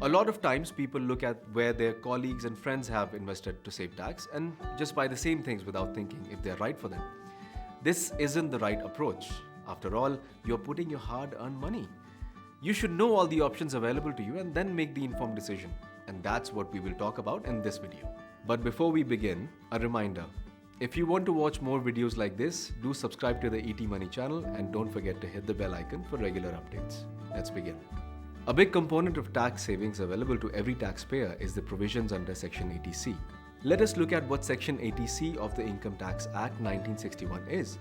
A lot of times people look at where their colleagues and friends have invested to save tax and just buy the same things without thinking if they're right for them. This isn't the right approach. After all, you're putting your hard-earned money. You should know all the options available to you and then make the informed decision. And that's what we will talk about in this video. But before we begin, a reminder. If you want to watch more videos like this, do subscribe to the ET Money channel and don't forget to hit the bell icon for regular updates. Let's begin. A big component of tax savings available to every taxpayer is the provisions under Section 80C. Let us look at what Section 80C of the Income Tax Act 1961 is.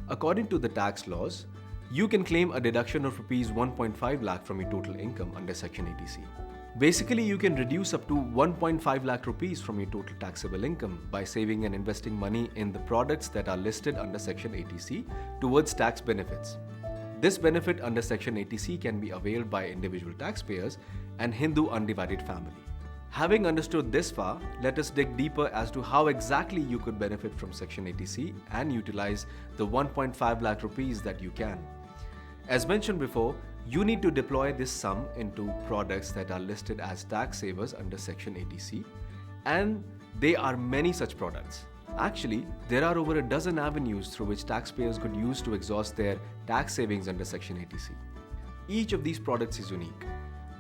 According to the tax laws, you can claim a deduction of Rs 1.5 lakh from your total income under Section 80C. Basically, you can reduce up to 1.5 lakh rupees from your total taxable income by saving and investing money in the products that are listed under Section 80C towards tax benefits. This benefit under Section 80C can be availed by individual taxpayers and Hindu undivided family. Having understood this far, let us dig deeper as to how exactly you could benefit from Section 80C and utilize the 1.5 lakh rupees that you can. As mentioned before, you need to deploy this sum into products that are listed as tax savers under Section 80C, and there are many such products. Actually, there are over a dozen avenues through which taxpayers could use to exhaust their tax savings under Section 80C. Each of these products is unique,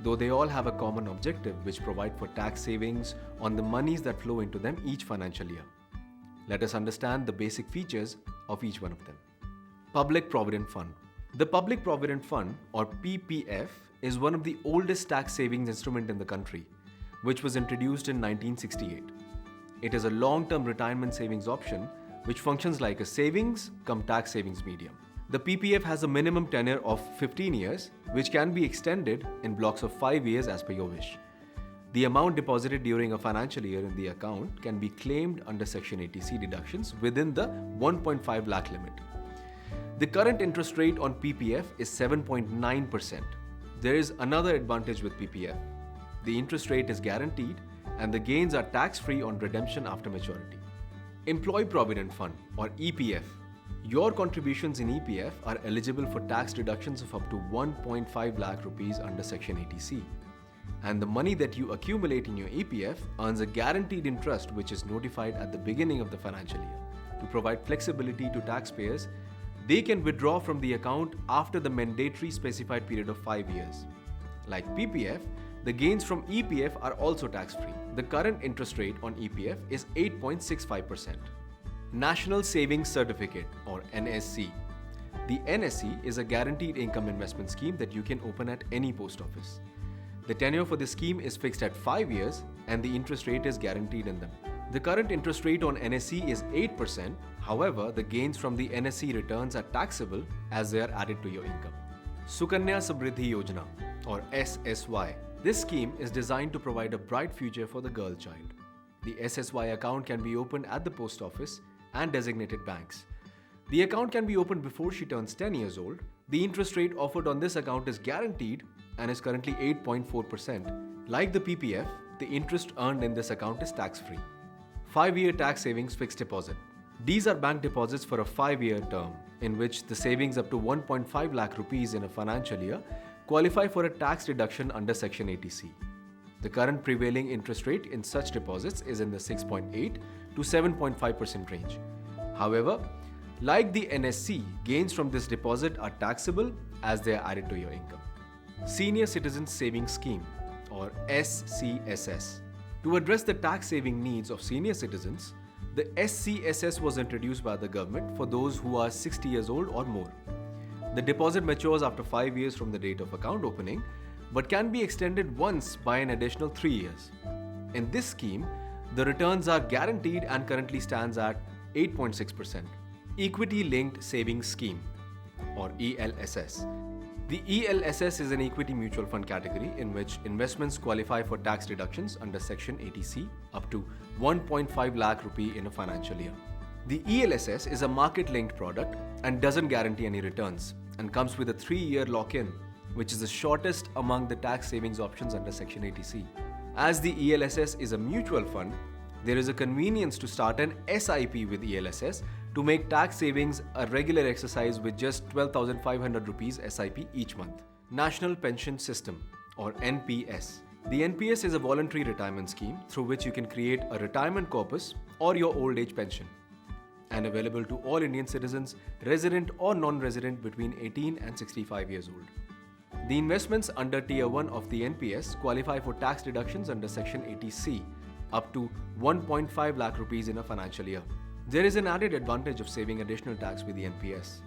though they all have a common objective which provide for tax savings on the monies that flow into them each financial year. Let us understand the basic features of each one of them. Public Provident Fund. The Public Provident Fund, or PPF, is one of the oldest tax savings instrument in the country, which was introduced in 1968. It is a long-term retirement savings option which functions like a savings cum tax savings medium. The PPF has a minimum tenure of 15 years, which can be extended in blocks of 5 years as per your wish. The amount deposited during a financial year in the account can be claimed under Section 80C deductions within the 1.5 lakh limit. The current interest rate on PPF is 7.9%. There is another advantage with PPF. The interest rate is guaranteed and the gains are tax-free on redemption after maturity. Employee Provident Fund, or EPF. Your contributions in EPF are eligible for tax deductions of up to 1.5 lakh rupees under Section 80C. And the money that you accumulate in your EPF earns a guaranteed interest which is notified at the beginning of the financial year. To provide flexibility to taxpayers, they can withdraw from the account after the mandatory specified period of 5 years. Like PPF, the gains from EPF are also tax-free. The current interest rate on EPF is 8.65%. National Savings Certificate, or NSC. The NSC is a guaranteed income investment scheme that you can open at any post office. The tenure for the scheme is fixed at 5 years and the interest rate is guaranteed in them. The current interest rate on NSC is 8%. However, the gains from the NSC returns are taxable as they are added to your income. Sukanya Samriddhi Yojana, or SSY. This scheme is designed to provide a bright future for the girl child. The SSY account can be opened at the post office and designated banks. The account can be opened before she turns 10 years old. The interest rate offered on this account is guaranteed and is currently 8.4%. Like the PPF, the interest earned in this account is tax-free. 5-year tax savings fixed deposit. These are bank deposits for a 5-year term in which the savings up to 1.5 lakh rupees in a financial year qualify for a tax deduction under Section 80C. The current prevailing interest rate in such deposits is in the 6.8 to 7.5% range. However, like the NSC, gains from this deposit are taxable as they are added to your income. Senior Citizen Savings Scheme, or SCSS. To address the tax saving needs of senior citizens, the SCSS was introduced by the government for those who are 60 years old or more. The deposit matures after 5 years from the date of account opening, but can be extended once by an additional 3 years. In this scheme, the returns are guaranteed and currently stands at 8.6%. Equity Linked Savings Scheme, or ELSS. The ELSS is an equity mutual fund category in which investments qualify for tax deductions under Section 80C up to 1.5 lakh rupee in a financial year. The ELSS is a market-linked product and doesn't guarantee any returns and comes with a 3-year lock-in, which is the shortest among the tax savings options under Section 80C. As the ELSS is a mutual fund, there is a convenience to start an SIP with ELSS to make tax savings a regular exercise with just 12,500 rupees SIP each month. National Pension System, or NPS. The NPS is a voluntary retirement scheme through which you can create a retirement corpus or your old age pension, and available to all Indian citizens, resident or non-resident between 18 and 65 years old. The investments under Tier 1 of the NPS qualify for tax deductions under Section 80C up to 1.5 lakh rupees in a financial year. There is an added advantage of saving additional tax with the NPS.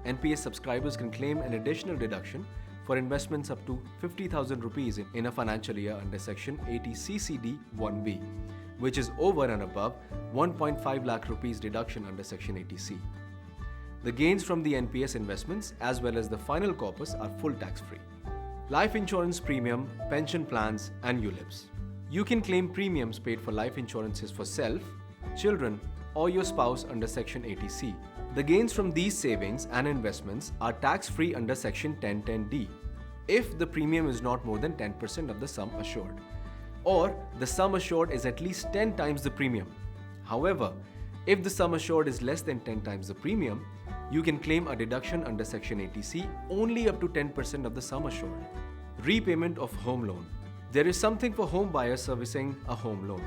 NPS subscribers can claim an additional deduction for investments up to 50,000 rupees in a financial year under Section 80CCD 1B, which is over and above 1.5 lakh rupees deduction under Section 80C. The gains from the NPS investments as well as the final corpus are full tax-free. Life insurance premium, pension plans and ULIPs. You can claim premiums paid for life insurances for self, children or your spouse under Section 80C. The gains from these savings and investments are tax-free under Section 1010D if the premium is not more than 10% of the sum assured, or the sum assured is at least 10 times the premium. However, if the sum assured is less than 10 times the premium, you can claim a deduction under Section 80C only up to 10% of the sum assured. Repayment of home loan. There is something for home buyers servicing a home loan.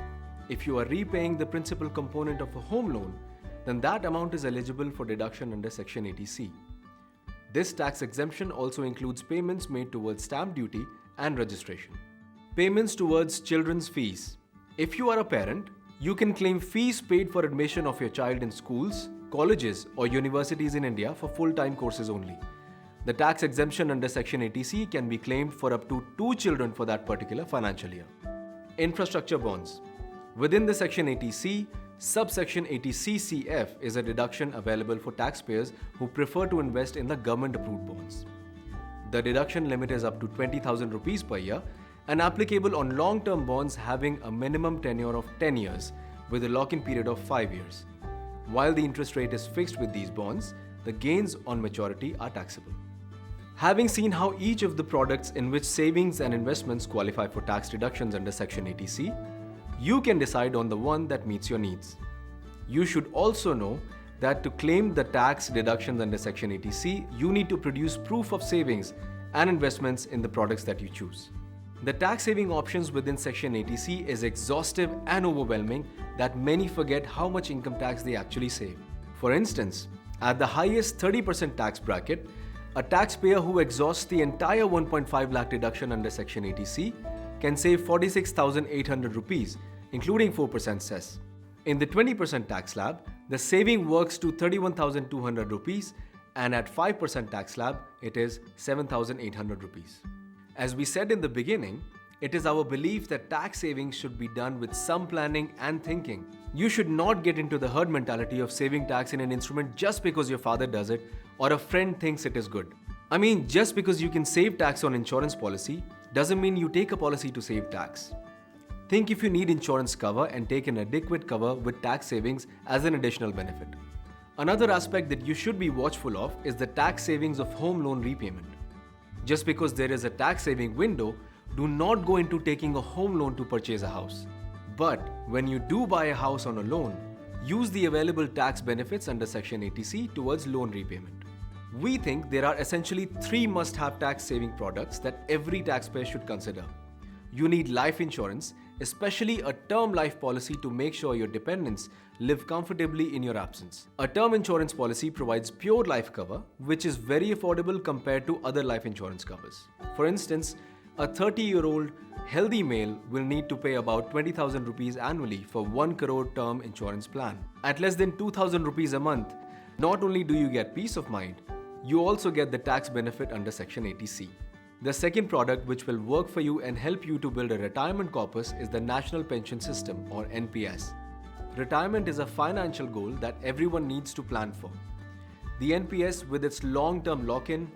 If you are repaying the principal component of a home loan, then that amount is eligible for deduction under Section 80C. This tax exemption also includes payments made towards stamp duty and registration. Payments towards children's fees. If you are a parent, you can claim fees paid for admission of your child in schools, colleges or universities in India for full-time courses only. The tax exemption under Section 80C can be claimed for up to 2 children for that particular financial year. Infrastructure bonds. Within the Section 80C, subsection 80CCF is a deduction available for taxpayers who prefer to invest in the government-approved bonds. The deduction limit is up to 20,000 rupees per year and applicable on long-term bonds having a minimum tenure of 10 years with a lock-in period of 5 years. While the interest rate is fixed with these bonds, the gains on maturity are taxable. Having seen how each of the products in which savings and investments qualify for tax deductions under Section 80C, you can decide on the one that meets your needs. You should also know that to claim the tax deductions under Section 80C, you need to produce proof of savings and investments in the products that you choose. The tax saving options within Section 80C is exhaustive and overwhelming that many forget how much income tax they actually save. For instance, at the highest 30% tax bracket, a taxpayer who exhausts the entire 1.5 lakh deduction under Section 80C can save 46,800 rupees, including 4% cess. In the 20% tax slab, the saving works to 31,200 rupees, and at 5% tax slab, it is 7,800 rupees. As we said in the beginning, it is our belief that tax savings should be done with some planning and thinking. You should not get into the herd mentality of saving tax in an instrument just because your father does it or a friend thinks it is good. I mean, just because you can save tax on insurance policy doesn't mean you take a policy to save tax. Think if you need insurance cover and take an adequate cover with tax savings as an additional benefit. Another aspect that you should be watchful of is the tax savings of home loan repayment. Just because there is a tax saving window, do not go into taking a home loan to purchase a house. But when you do buy a house on a loan, use the available tax benefits under Section 80C towards loan repayment. We think there are essentially 3 must-have tax saving products that every taxpayer should consider. You need life insurance, especially a term life policy to make sure your dependents live comfortably in your absence. A term insurance policy provides pure life cover, which is very affordable compared to other life insurance covers. For instance, a 30-year-old healthy male will need to pay about 20,000 rupees annually for 1 crore term insurance plan. At less than 2,000 rupees a month, not only do you get peace of mind, you also get the tax benefit under Section 80C. The second product which will work for you and help you to build a retirement corpus is the National Pension System, or NPS. Retirement is a financial goal that everyone needs to plan for. The NPS, with its long-term lock-in,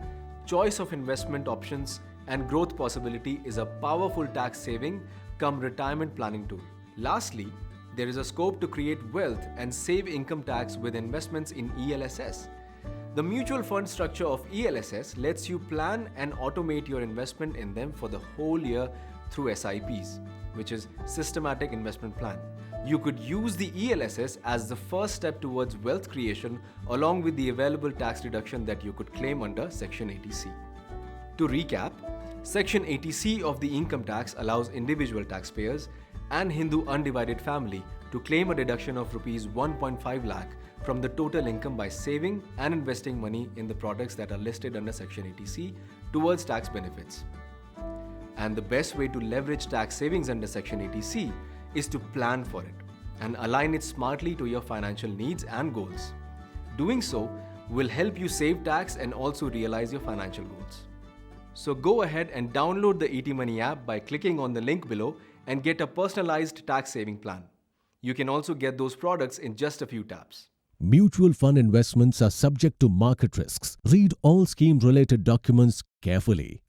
choice of investment options, and growth possibility, is a powerful tax saving cum retirement planning tool. Lastly, there is a scope to create wealth and save income tax with investments in ELSS. The mutual fund structure of ELSS lets you plan and automate your investment in them for the whole year through SIPs, which is Systematic Investment Plan. You could use the ELSS as the first step towards wealth creation along with the available tax deduction that you could claim under Section 80C. To recap, Section 80C of the income tax allows individual taxpayers and Hindu undivided family to claim a deduction of rupees 1.5 lakh from the total income by saving and investing money in the products that are listed under Section 80C towards tax benefits. And the best way to leverage tax savings under Section 80C is to plan for it and align it smartly to your financial needs and goals. Doing so will help you save tax and also realize your financial goals. So go ahead and download the ET Money app by clicking on the link below and get a personalized tax saving plan. You can also get those products in just a few taps. Mutual fund investments are subject to market risks. Read all scheme-related documents carefully.